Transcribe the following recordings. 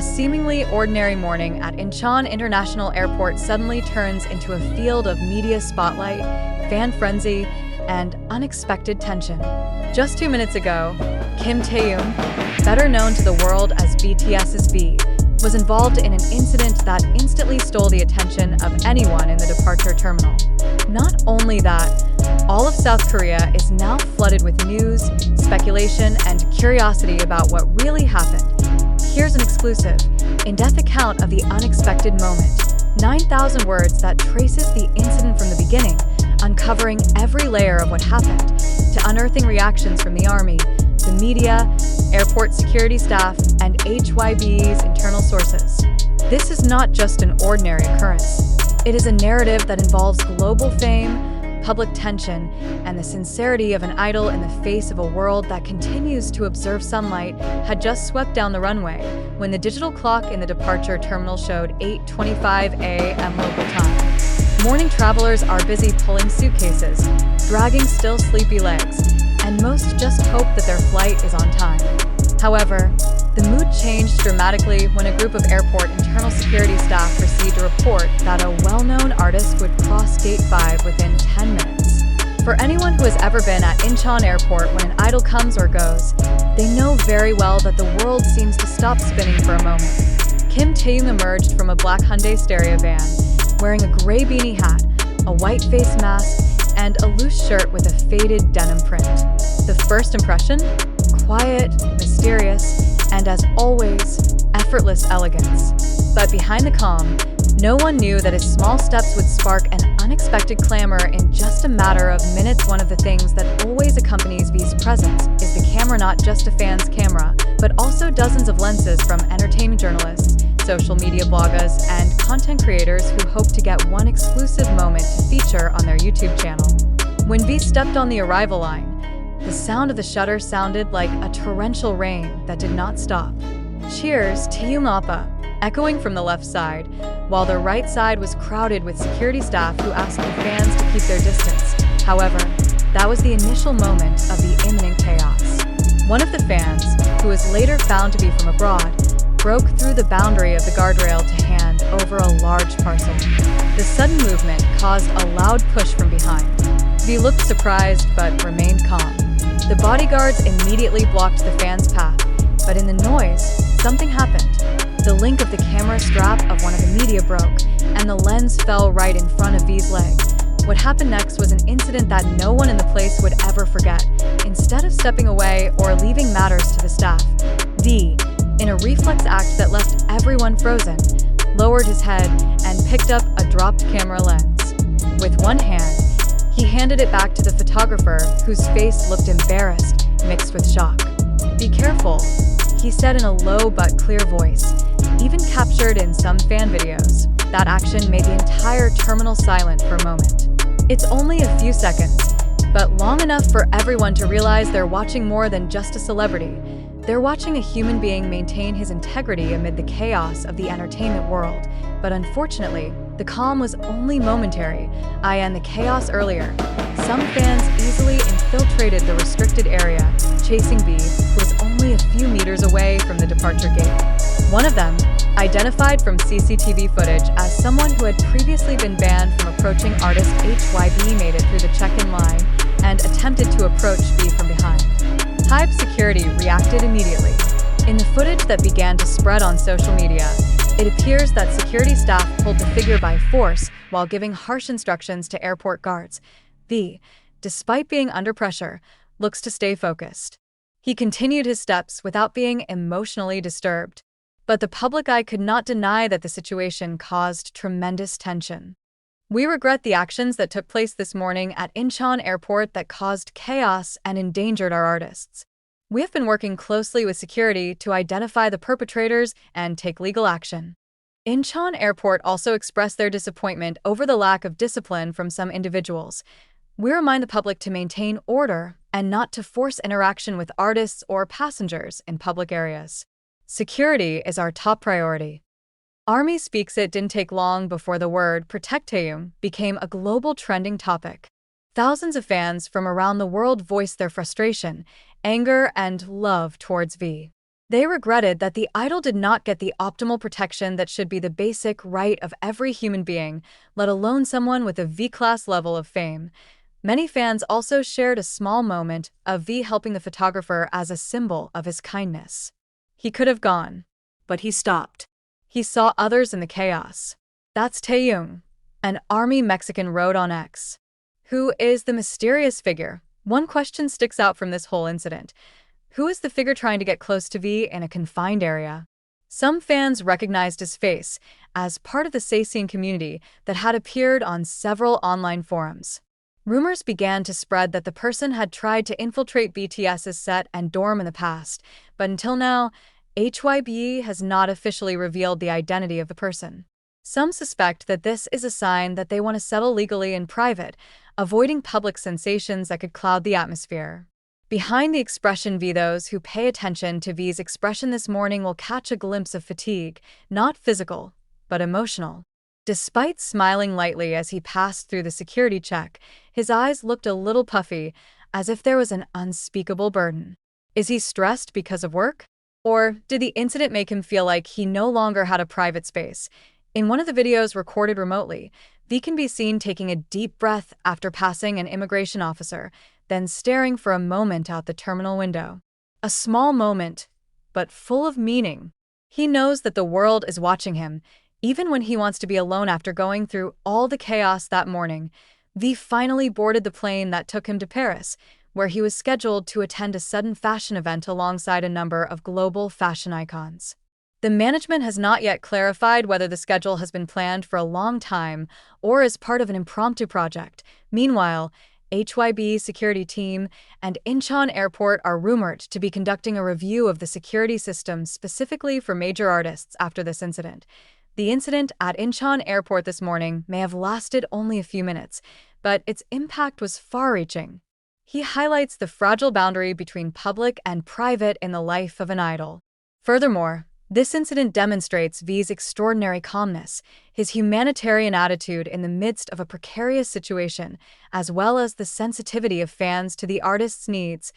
A seemingly ordinary morning at Incheon International Airport suddenly turns into a field of media spotlight, fan frenzy, and unexpected tension. Just 2 minutes ago, Kim Taehyung, better known to the world as BTS V, was involved in an incident that instantly stole the attention of anyone in the departure terminal. Not only that, all of South Korea is now flooded with news, speculation, and curiosity about what really happened. Here's an exclusive, in-depth account of the unexpected moment. 9,000 words that traces the incident from the beginning, uncovering every layer of what happened, to unearthing reactions from the army, the media, airport security staff, and HYB's internal sources. This is not just an ordinary occurrence. It is a narrative that involves global fame, public tension, and the sincerity of an idol in the face of a world that continues to observe sunlight had just swept down the runway when the digital clock in the departure terminal showed 8:25 a.m. local time. Morning travelers are busy pulling suitcases, dragging still sleepy legs, and most just hope that their flight is on time. However, the mood changed dramatically when a group of airport internal security staff received a report that a well-known artist would cross Gate 5 within 10 minutes. For anyone who has ever been at Incheon Airport when an idol comes or goes, they know very well that the world seems to stop spinning for a moment. Kim Taehyung emerged from a black Hyundai stereo van, wearing a gray beanie hat, a white face mask, and a loose shirt with a faded denim print. The first impression? Quiet, mysterious, and as always, effortless elegance. But behind the calm, no one knew that his small steps would spark an unexpected clamor in just a matter of minutes. One of the things that always accompanies V's presence is the camera, not just a fan's camera, but also dozens of lenses from entertainment journalists, social media bloggers, and content creators who hope to get one exclusive moment to feature on their YouTube channel. When V stepped on the arrival line, the sound of the shutter sounded like a torrential rain that did not stop. Cheers, Taehyung Oppa, echoing from the left side, while the right side was crowded with security staff who asked the fans to keep their distance. However, that was the initial moment of the imminent chaos. One of the fans, who was later found to be from abroad, broke through the boundary of the guardrail to hand over a large parcel. The sudden movement caused a loud push from behind. V looked surprised but remained calm. The bodyguards immediately blocked the fan's path, but in the noise, something happened. The link of the camera strap of one of the media broke, and the lens fell right in front of V's leg. What happened next was an incident that no one in the place would ever forget. Instead of stepping away or leaving matters to the staff, V, in a reflex act that left everyone frozen, lowered his head and picked up a dropped camera lens. With one hand, he handed it back to the photographer, whose face looked embarrassed, mixed with shock. "Be careful," he said in a low but clear voice, even captured in some fan videos. That action made the entire terminal silent for a moment. It's only a few seconds, but long enough for everyone to realize they're watching more than just a celebrity. They're watching a human being maintain his integrity amid the chaos of the entertainment world. But unfortunately, the calm was only momentary. In the chaos earlier, some fans easily infiltrated the restricted area, chasing V, who was only a few meters away from the departure gate. One of them, identified from CCTV footage as someone who had previously been banned from approaching artist HYB, made it through the check-in line and attempted to approach V from behind. Hybe security reacted immediately. In the footage that began to spread on social media, it appears that security staff pulled the figure by force while giving harsh instructions to airport guards. V, despite being under pressure, looks to stay focused. He continued his steps without being emotionally disturbed. But the public eye could not deny that the situation caused tremendous tension. "We regret the actions that took place this morning at Incheon Airport that caused chaos and endangered our artists. We have been working closely with security to identify the perpetrators and take legal action." Incheon Airport also expressed their disappointment over the lack of discipline from some individuals. "We remind the public to maintain order and not to force interaction with artists or passengers in public areas. Security is our top priority." Army speaks. It didn't take long before the word "Protect Taehyung" became a global trending topic. Thousands of fans from around the world voiced their frustration, anger, and love towards V. They regretted that the idol did not get the optimal protection that should be the basic right of every human being, let alone someone with a V-class level of fame. Many fans also shared a small moment of V helping the photographer as a symbol of his kindness. He could have gone, but he stopped. He saw others in the chaos. That's taehyung, an army Mexican, wrote on X. Who is the mysterious figure? One question sticks out from this whole incident. Who is the figure trying to get close to V in a confined area? Some fans recognized his face as part of the Saesean community that had appeared on several online forums. Rumors began to spread that the person had tried to infiltrate BTS's set and dorm in the past, but until now, hybe has not officially revealed the identity of the person. Some suspect that this is a sign that they want to settle legally in private, avoiding public sensations that could cloud the atmosphere. Behind the expression V, those who pay attention to V's expression this morning will catch a glimpse of fatigue, not physical, but emotional. Despite smiling lightly as he passed through the security check, his eyes looked a little puffy, as if there was an unspeakable burden. Is he stressed because of work? Or did the incident make him feel like he no longer had a private space? In one of the videos recorded remotely, V can be seen taking a deep breath after passing an immigration officer, then staring for a moment out the terminal window. A small moment, but full of meaning. He knows that the world is watching him, even when he wants to be alone after going through all the chaos that morning. V finally boarded the plane that took him to Paris, where he was scheduled to attend a sudden fashion event alongside a number of global fashion icons. The management has not yet clarified whether the schedule has been planned for a long time or is part of an impromptu project. Meanwhile, hybe security team and Incheon Airport are rumored to be conducting a review of the security system specifically for major artists after this incident. The incident at Incheon Airport this morning may have lasted only a few minutes, but its impact was far-reaching. He highlights the fragile boundary between public and private in the life of an idol. Furthermore, this incident demonstrates V's extraordinary calmness, his humanitarian attitude in the midst of a precarious situation, as well as the sensitivity of fans to the artist's needs.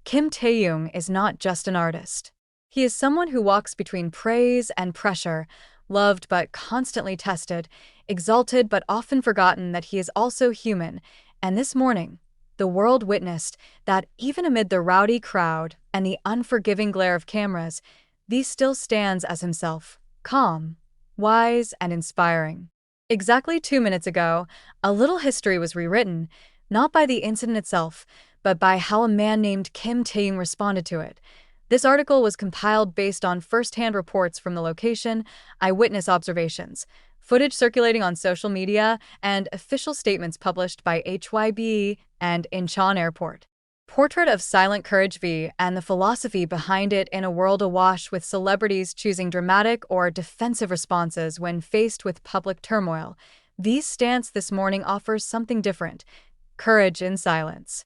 Kim Taehyung is not just an artist. He is someone who walks between praise and pressure, loved but constantly tested, exalted but often forgotten that he is also human. And this morning, the world witnessed that even amid the rowdy crowd and the unforgiving glare of cameras, V still stands as himself, calm, wise, and inspiring. Exactly 2 minutes ago, a little history was rewritten, not by the incident itself, but by how a man named Kim Taehyung responded to it. This article was compiled based on first-hand reports from the location, eyewitness observations, footage circulating on social media, and official statements published by hybe and Incheon Airport. Portrait of silent courage V and the philosophy behind it in a world awash with celebrities choosing dramatic or defensive responses when faced with public turmoil. V's stance this morning offers something different: courage in silence.